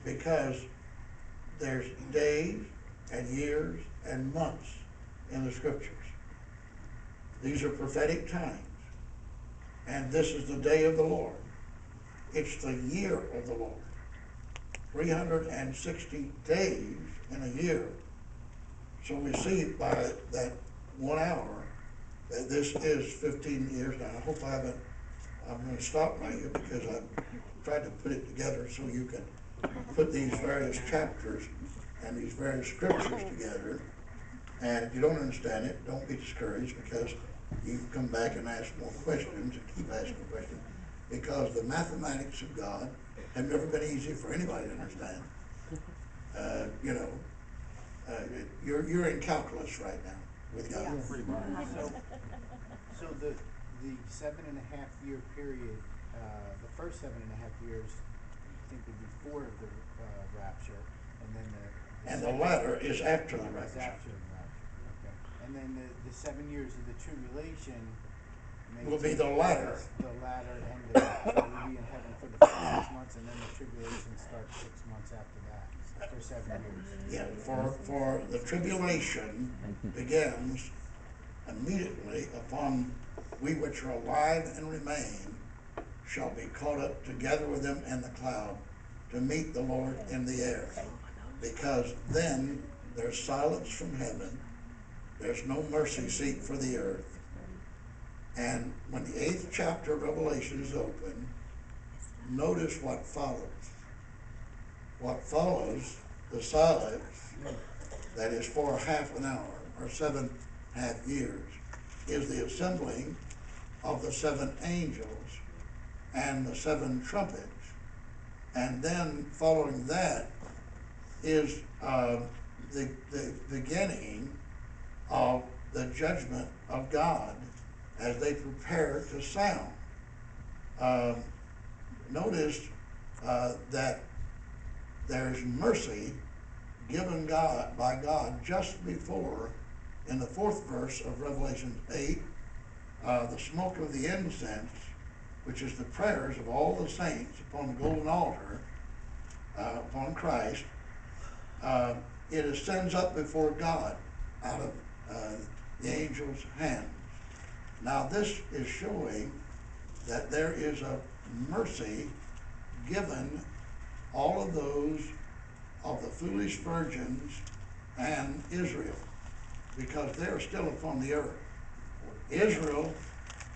because there's days and years and months in the scriptures. These are prophetic times. And this is the day of the Lord. It's the year of the Lord. 360 days in a year. So we see by that 1 hour that this is 15 years. Now, I hope I'm going to stop by you because I've tried to put it together so you can put these various chapters and these various scriptures together. And if you don't understand it, don't be discouraged, because you can come back and ask more questions and keep asking questions, because the mathematics of God have never been easy for anybody to understand. You're in calculus right now with God. Yes. Pretty much. So the 7.5 year period, the first 7.5 years, I think would be before the rapture, and then the latter is after the is rapture. after the rapture. Okay. And then the 7 years of the tribulation Will be the latter. The latter end of it. So we'll be in heaven for the first 6 months, and then the tribulation starts 6 months after that, for 7 years. Yeah, for the tribulation begins immediately upon we which are alive and remain shall be caught up together with them in the cloud to meet the Lord in the air. Because then there's silence from heaven, there's no mercy seat for the earth. And when the 8th chapter of Revelation is open, notice what follows. What follows the silence, that is for half an hour or 7.5 years, is the assembling of the 7 angels and the 7 trumpets. And then following that is the beginning of the judgment of God as they prepare to sound. Notice that there's mercy given by God just before, in the 4th verse of Revelation 8, the smoke of the incense, which is the prayers of all the saints upon the golden altar, upon Christ, it ascends up before God out of the angel's hands. Now this is showing that there is a mercy given all of those of the foolish virgins and Israel, because they are still upon the earth. Israel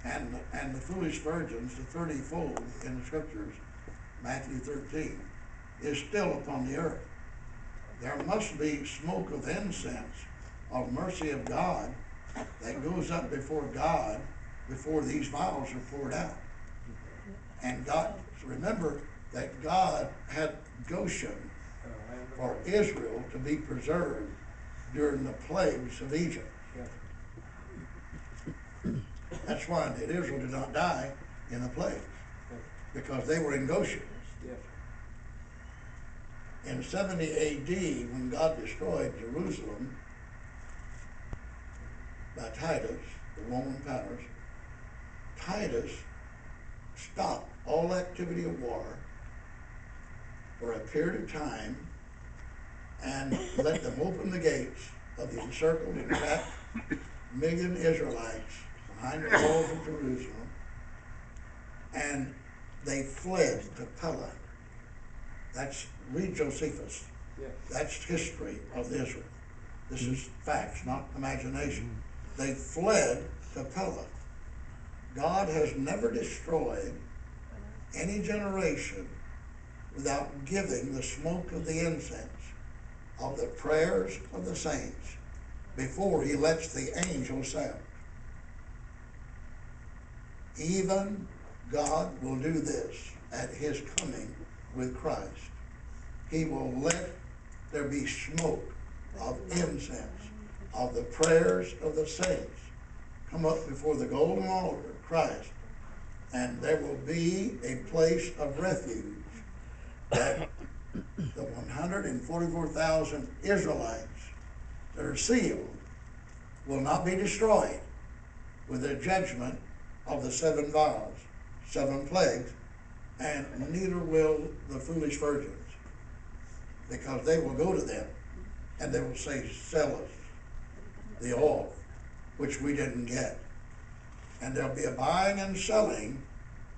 and the foolish virgins, the 30-fold in the scriptures, Matthew 13, is still upon the earth. There must be smoke of incense of mercy of God that goes up before God before these vials are poured out. And God, remember that God had Goshen for Israel to be preserved during the plagues of Egypt. That's why Israel did not die in the plagues, because they were in Goshen. In 70 AD, when God destroyed Jerusalem by Titus, the Roman powers, Titus stopped all activity of war for a period of time and let them open the gates of the encircled and trapped million Israelites behind the walls of Jerusalem, and they fled to Pella. Read Josephus. That's history of Israel. This is facts, not imagination. They fled to Pella. God has never destroyed any generation without giving the smoke of the incense of the prayers of the saints before he lets the angels sound. Even God will do this at his coming with Christ. He will let there be smoke of incense of the prayers of the saints come up before the golden altar of Christ, and there will be a place of refuge that the 144,000 Israelites that are sealed will not be destroyed with the judgment of the 7 vials, 7 plagues, and neither will the foolish virgins. because they will go to them and they will say, sell us the oil, which we didn't get. And there'll be a buying and selling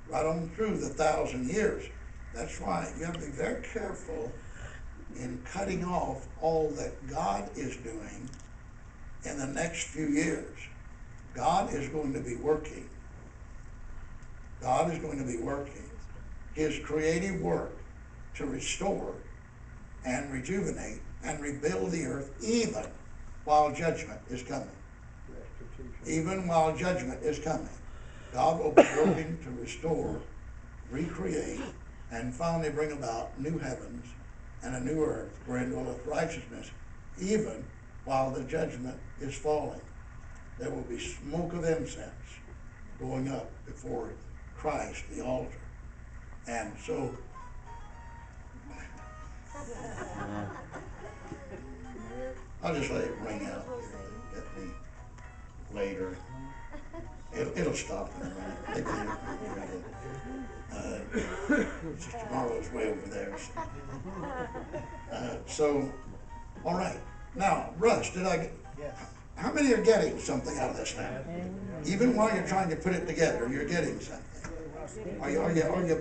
right on through the 1,000 years. That's why you have to be very careful in cutting off all that God is doing in the next few years. God is going to be working. God is going to be working his creative work to restore and rejuvenate and rebuild the earth, even while judgment is coming. Even while judgment is coming, God will be working to restore, recreate, and finally bring about new heavens and a new earth wherein dwelleth righteousness, even while the judgment is falling. There will be smoke of incense going up before Christ, the altar. And so, I'll just let it ring out here and get me later. It'll stop in a minute. Sister Marlow's way over there. So, all right. Now, Russ, did I get... Yes. How many are getting something out of this now? Even while you're trying to put it together, you're getting something. Are you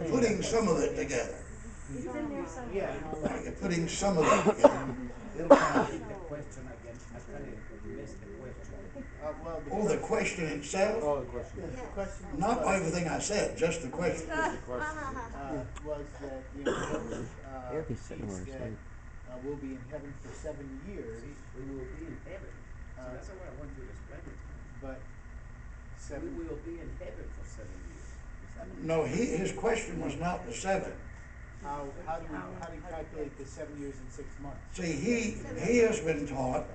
putting some of it together? Yeah. Are you putting some of it together? The question again, I kind of missed the question. Oh, the question itself? Oh, the question. The question Not was, everything I said, just the question. was that, He's sitting where he's that sitting. we'll be in heaven for 7 years, See, we will be in heaven. So that's what I want you to explain it. but We will be in heaven for 7 years. No, his question was not the 7. how do you calculate the 7 years and 6 months? See, he has been taught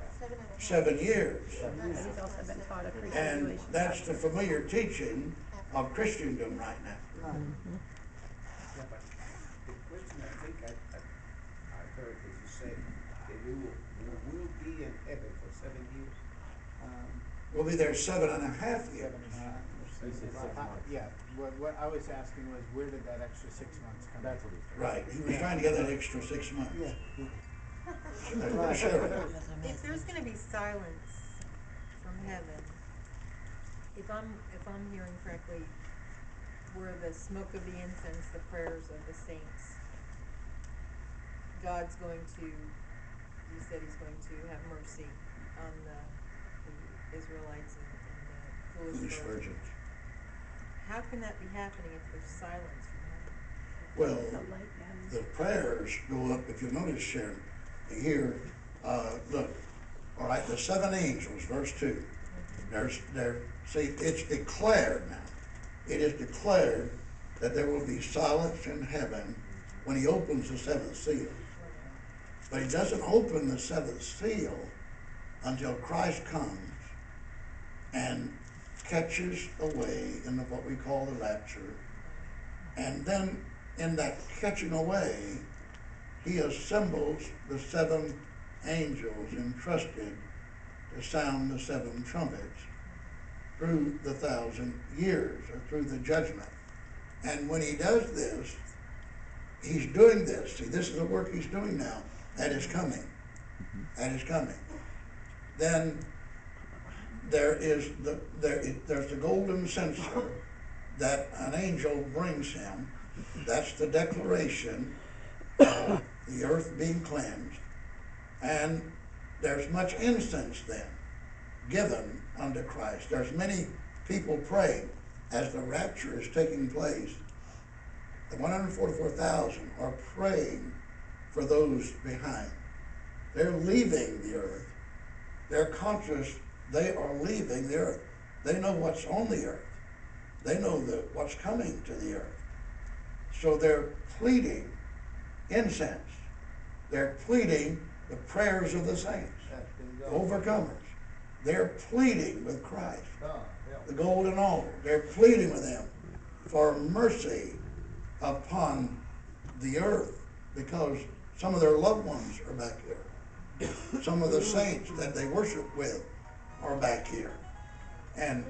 7 years. He's also been taught a And pre-tribulation. that's the familiar teaching of Christendom right now. Yeah, but the question I think I heard that you said that we will be in heaven for 7 years. We'll be there 7.5 years. 7.5. He said 6 months. Yeah, what I was asking was, where did that extra 6 months come That's from? what he said. Right, he was trying to get that extra 6 months. Yeah. Sure. If there's gonna be silence from heaven, if I'm hearing correctly, where the smoke of the incense, the prayers of the saints, God's going to, you said he's going to have mercy on the Israelites and the Foolish foolish virgins. virgins. How can that be happening if there's silence from heaven? Well, the prayers go up, if you notice, Sharon, here, look, all right, the 7 angels, verse 2. See, it's declared now. It is declared that there will be silence in heaven when he opens the 7th seal. But he doesn't open the 7th seal until Christ comes and catches away in what we call the rapture. And then in that catching away, he assembles the 7 angels entrusted to sound the 7 trumpets through the 1,000 years, or through the judgment. And when he does this, he's doing this. See, this is the work he's doing now. That is coming. That is coming. Then there's the golden censer that an angel brings him. That's the declaration of the earth being cleansed. And there's much incense then given unto Christ. There's many people praying as the rapture is taking place. The 144,000 are praying for those behind. They're leaving the earth. They're conscious they are leaving the earth. They know what's on the earth. They know what's coming to the earth. So they're pleading incense. They're pleading the prayers of the saints, the overcomers. They're pleading with Christ, the golden altar. They're pleading with him for mercy upon the earth, because some of their loved ones are back here. Some of the saints that they worship with are back here. And